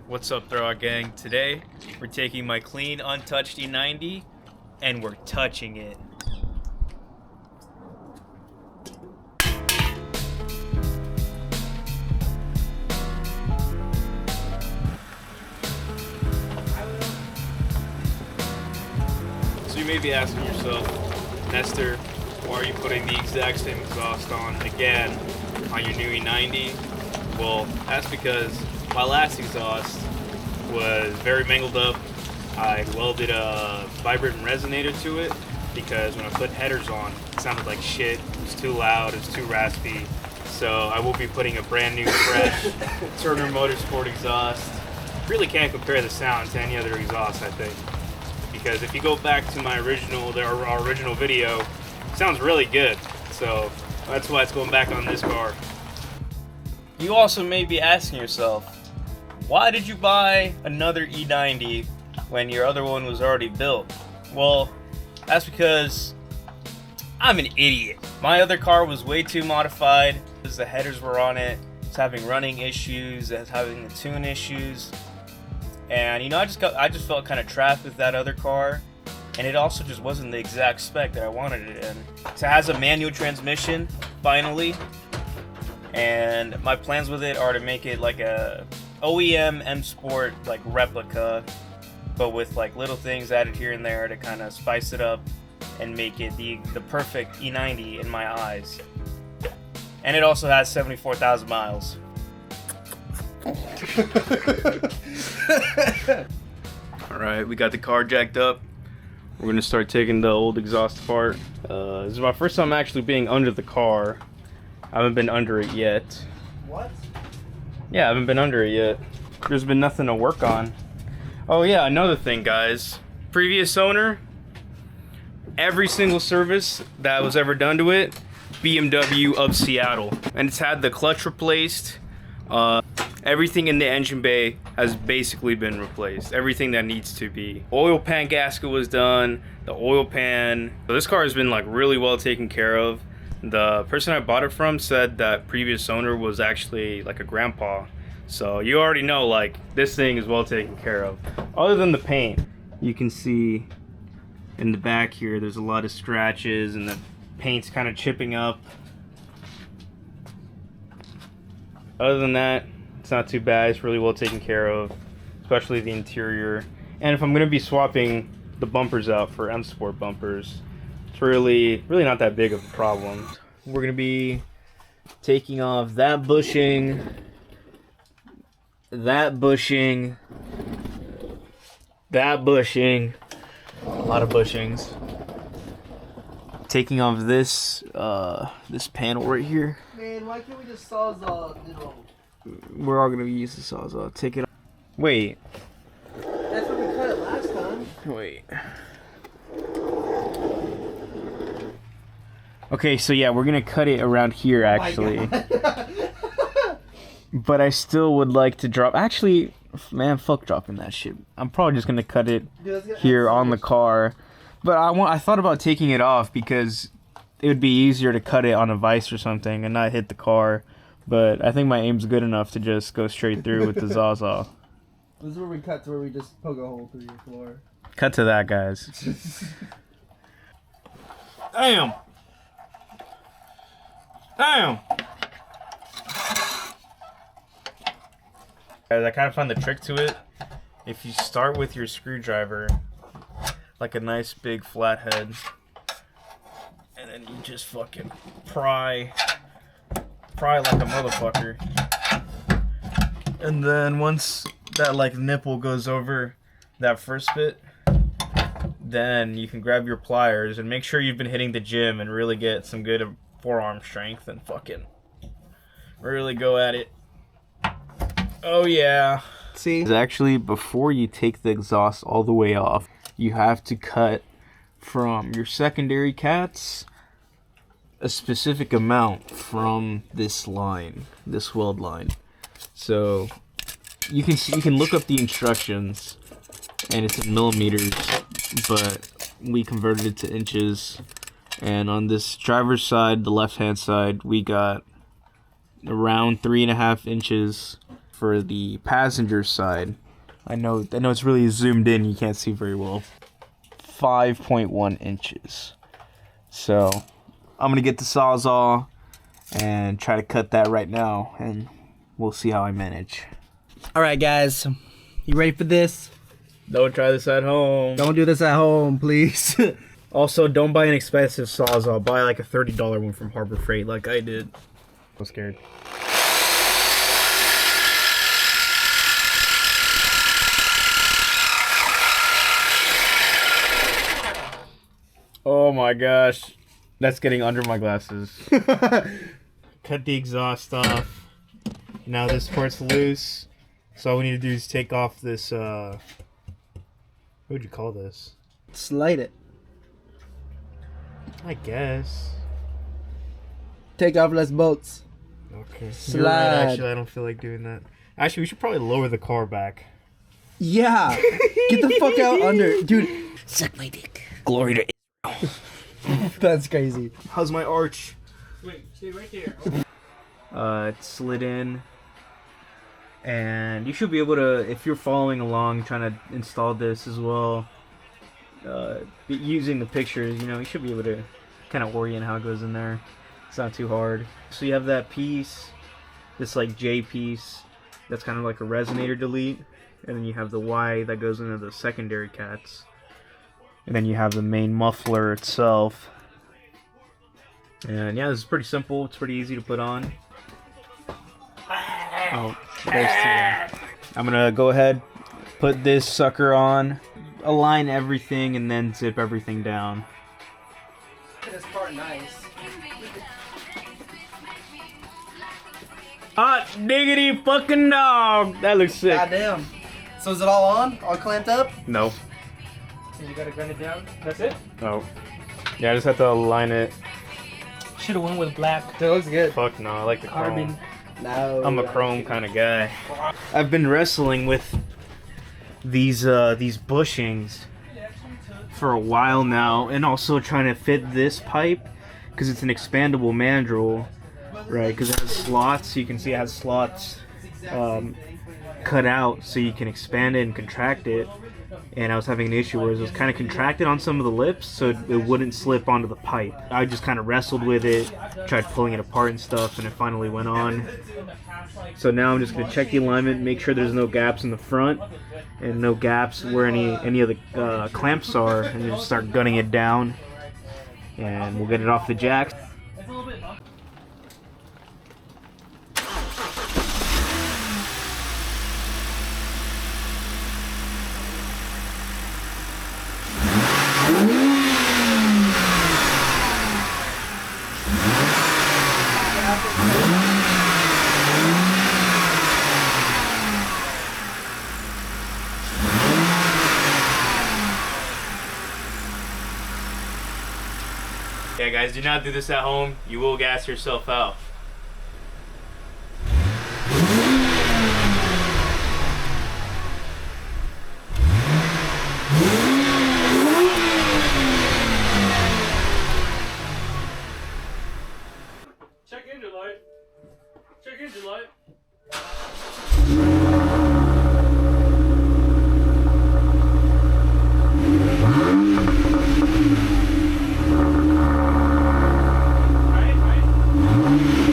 What's up, Throwout Gang? Today, we're taking my clean, untouched E90, and we're touching it. So you may be asking yourself, Nestor, why are you putting the exact same exhaust on again on your new E90? Well, that's because my last exhaust was very mangled up. I welded a vibrating resonator to it because when I put headers on, it sounded like shit. It was too loud, it was too raspy. So I will be putting a brand new, fresh Turner Motorsport exhaust. Really can't compare the sound to any other exhaust, I think. Because if you go back to my our original video, it sounds really good. So that's why it's going back on this car. You also may be asking yourself, why did you buy another E90 when your other one was already built? Well, that's because I'm an idiot. My other car was way too modified because the headers were on it. It's having running issues, it's having the tune issues. And you know, I just felt kind of trapped with that other car. And it also just wasn't the exact spec that I wanted it in. So it has a manual transmission, finally. And my plans with it are to make it like a OEM M Sport like replica, but with like little things added here and there to kind of spice it up and make it the perfect E90 in my eyes. And it also has 74,000 miles. Alright, we got the car jacked up. We're gonna start taking the old exhaust apart. This is my first time actually being under the car. I haven't been under it yet. What? Yeah, I haven't been under it yet. There's been nothing to work on. Oh yeah, another thing, guys. Previous owner, every single service that was ever done to it, BMW of Seattle. And it's had the clutch replaced. Everything in the engine bay has basically been replaced. Everything that needs to be. Oil pan gasket was done, the oil pan. So this car has been like really well taken care of. The person I bought it from said that previous owner was actually like a grandpa. So you already know, like, this thing is well taken care of. Other than the paint, you can see in the back here, there's a lot of scratches and the paint's kind of chipping up. Other than that, it's not too bad. It's really well taken care of, especially the interior. And if I'm gonna be swapping the bumpers out for M Sport bumpers, it's really not that big of a problem. We're gonna be taking off that bushing, that bushing, that bushing, a lot of bushings. Taking off this this panel right here. Man, why can't we just sawzall, you know? We're all gonna use the sawzall. Take it off. Wait. That's when we cut it last time. Wait. Okay, so yeah, we're gonna cut it around here actually. But I still would like to drop. Actually, man, fuck dropping that shit. I'm probably just gonna cut it here on the car. But I thought about taking it off because it would be easier to cut it on a vise or something and not hit the car. But I think my aim's good enough to just go straight through with the Zaza. This is where we cut to where we just poke a hole through your floor. Cut to that, guys. Damn! Damn! Guys, I kind of find the trick to it. If you start with your screwdriver, like a nice big flathead, and then you just fucking pry like a motherfucker. And then once that like nipple goes over that first bit, then you can grab your pliers and make sure you've been hitting the gym and really get some good forearm strength and fucking really go at it. Oh yeah. See? Actually, before you take the exhaust all the way off, you have to cut from your secondary cats a specific amount from this line, this weld line. So you can look up the instructions and it's in millimeters, but we converted it to inches. And on this driver's side, the left hand side, we got around 3.5 inches for the passenger side. I know it's really zoomed in. You can't see very well. 5.1 inches. So I'm gonna get the Sawzall and try to cut that right now, and we'll see how I manage. All right, guys, you ready for this? Don't try this at home. Don't do this at home, please. Also, don't buy an expensive Sawzall. Buy like a $30 one from Harbor Freight, like I did. I'm scared. Oh my gosh, that's getting under my glasses. Cut the exhaust off. Now this part's loose. So all we need to do is take off this, what would you call this? Slide it. I guess. Take off less bolts. Okay. Slide. You're right, actually, I don't feel like doing that. Actually, we should probably lower the car back. Yeah. Get the fuck out under. Dude. Suck my dick. Glory to That's crazy. How's my arch? Wait, stay right there. It slid in. And you should be able to, if you're following along, trying to install this as well, using the pictures, you know, you should be able to kind of orient how it goes in there. It's not too hard. So you have that piece, this like J piece, that's kind of like a resonator delete. And then you have the Y that goes into the secondary cats. And then you have the main muffler itself. And yeah, this is pretty simple. It's pretty easy to put on. Oh, there's two. I'm gonna go ahead, put this sucker on, align everything, and then zip everything down. This part nice. Hot diggity fucking dog! That looks sick. Goddamn. So is it all on? All clamped up? No. So you gotta grind it down? That's it? Oh. Yeah, I just have to align it. Should've went with black. That looks good. Fuck no, I like the chrome. Carbon. No. I'm a chrome kind of guy. I've been wrestling with these bushings for a while now, and also trying to fit this pipe because it's an expandable mandrel, right? Because it has slots. You can see it has slots cut out, so you can expand it and contract it. And I was having an issue where it was kind of contracted on some of the lips, so it wouldn't slip onto the pipe. I just kind of wrestled with it, tried pulling it apart and stuff, and it finally went on. So now I'm just going to check the alignment, make sure there's no gaps in the front, and no gaps where any of the clamps are, and then just start gunning it down, and we'll get it off the jacks. Yeah, guys, do not do this at home. You will gas yourself out. Check engine light. Check engine light. Right.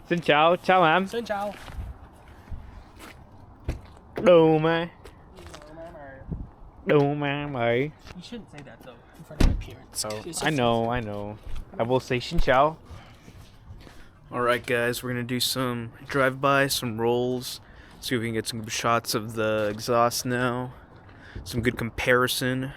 Xin chào, chào em. Xin chào. Đồ mà. Đồ mà mày. You shouldn't say that though in front of my parents. Oh, I know. I will say xin chào. Alright guys, we're gonna do some drive-by, some rolls. See if we can get some shots of the exhaust now. Some good comparison.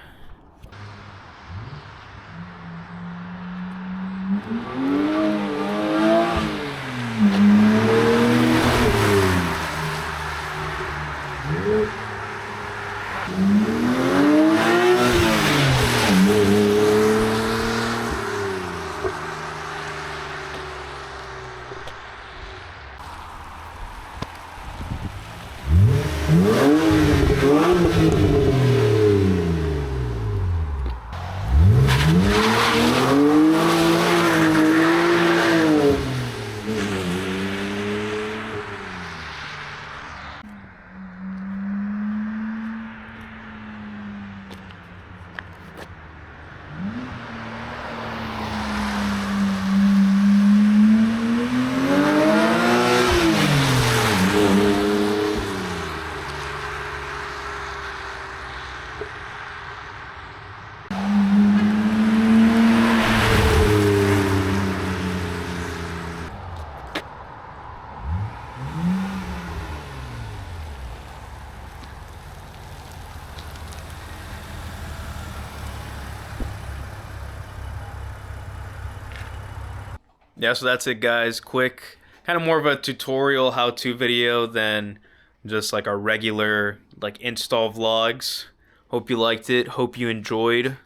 Yeah, so that's it guys. Quick, kind of more of a tutorial how-to video than just like our regular like install vlogs. Hope you liked it. Hope you enjoyed.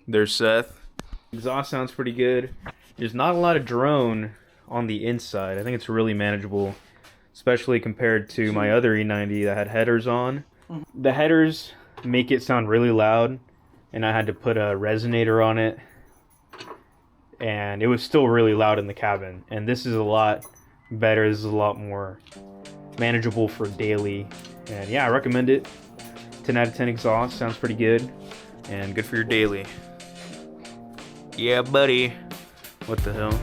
There's Seth. Exhaust sounds pretty good. There's not a lot of drone on the inside. I think it's really manageable, especially compared to my other E90 that had headers on. The headers make it sound really loud, and I had to put a resonator on it, and it was still really loud in the cabin. And this is a lot better. This is a lot more manageable for daily, and yeah, I recommend it. 10 out of 10 exhaust, sounds pretty good, and good for your daily. Yeah, buddy. What the hell?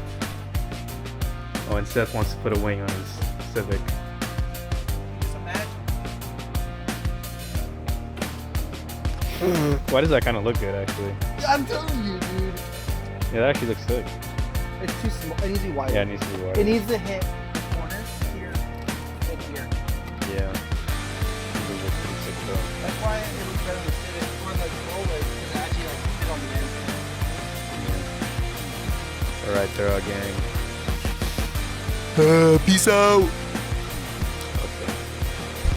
Oh, and Seth wants to put a wing on his Civic. Why does that kind of look good, actually? I'm telling you, dude. Yeah, that actually looks sick. It's too small. It needs to be wider. Yeah, it needs to be wider. It needs to hit corners here and here. Yeah. It looks pretty sick, though. That's why it looks better to sit it or like roll it because it actually like fit on the end. Alright, throwout gang. Peace out!